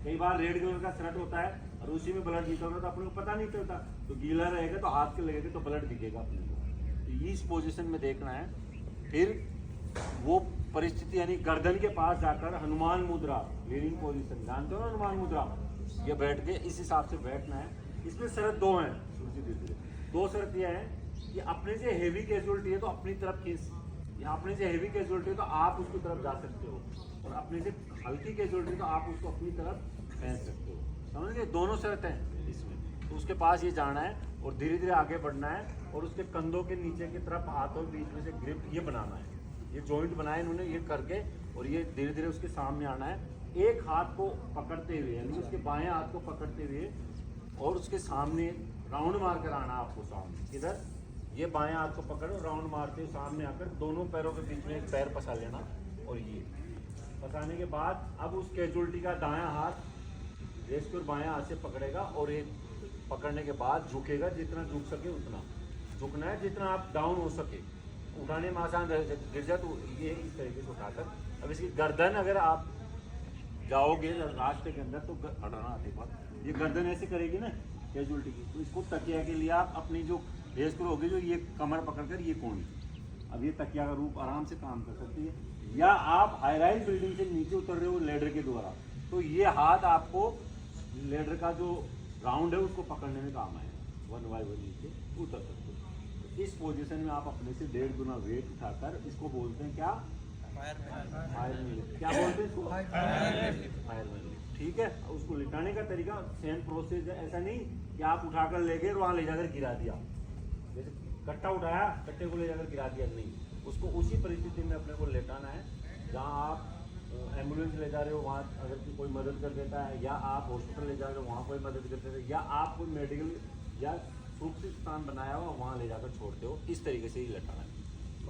कई बार red colour का shirt होता है और उसी में ब्लड निकल रहा है तो अपने को पता नहीं चलता, तो गीला रहेगा तो हाथ के लगेगा तो ब्लड दिखेगा अपने को। तो इस पोजीशन में देखना है। फिर वो परिस्थिति यानी गर्दन के पास जाकर हनुमान मुद्रा, लीनिंग पोजीशन, जानते हो ना हनुमान मुद्रा, ये बैठ के इस हिसाब से बैठना है। इसमें शर्त दो हैं, दो शर्त यह है कि अपने से हेवी कैजुअलिटी है तो अपनी तरफ खींच, या अपने से हेवी कैजुअलिटी है तो आप उसकी तरफ जा सकते हो, और अपने से हल्की कैजुअलिटी तो आप उसको अपनी तरफ फेंक सकते हो। समझ गए? दोनों शर्त हैं इसमें। तो उसके पास ये जाना है और धीरे धीरे आगे बढ़ना है और उसके कंधों के नीचे की तरफ हाथों के बीच में से ग्रिप ये बनाना है। ये जॉइंट बनाए इन्होंने ये करके, और ये धीरे धीरे उसके सामने आना है, एक हाथ को पकड़ते हुए यानी उसके बाएं हाथ को पकड़ते हुए और उसके सामने राउंड मार कर आना आपको सामने। इधर ये बाएं हाथ को पकड़ो, राउंड मारते हुए सामने आकर दोनों पैरों के बीच में एक पैर फंसा लेना, और ये फंसाने के बाद अब उस कैजुअलिटी का दायां हाथ रेस्ट और बायां हाथ से पकड़ेगा, और एक पकड़ने के बाद झुकेगा, जितना झुक सके उतना झुकना है, जितना आप डाउन हो सके। उठाने में आसान गिर जाए तो ये इस तरीके से उठाकर, अब इसकी गर्दन अगर आप जाओगे रास्ते के अंदर तो हटाना आते बाद ये गर्दन ऐसे करेगी ना कैजुअलिटी की, तो इसको तकिया के लिए आप अपनी जो रेस होगी जो ये कमर पकड़कर ये कोनी, अब ये तकिया का रूप आराम से काम कर सकती है। या आप हाई राइज बिल्डिंग से नीचे उतर रहे हो लेडर के द्वारा, तो ये हाथ आपको लेडर का जो राउंड है उसको पकड़ने में काम आएगा, 1 बाय 1 नीचे उतर सकते हो। इस पोजीशन में आप अपने से 1.5 गुना वेट उठाकर, इसको बोलते हैं क्या, फायर लिफ्ट। क्या बोलते हैं इसको, फायर लिफ्ट। ठीक है, उसको लिटाने का तरीका सेम प्रोसेस है, ऐसा नहीं कि आप उठाकर ले गए और वहाँ ले जाकर गिरा दिया, जैसे कट्टा उठाया कट्टे को ले जाकर गिरा दिया, नहीं, उसको उसी परिस्थिति में अपने को लेटाना है। जहाँ आप एम्बुलेंस ले जा रहे हो वहाँ अगर कोई मदद कर देता है, या आप हॉस्पिटल ले जा रहे हो वहाँ कोई मदद कर देता है, या आप कोई मेडिकल या सुरक्षित स्थान बनाया हुआ वहाँ ले जाकर छोड़ते हो, इस तरीके से ही लेटाना है।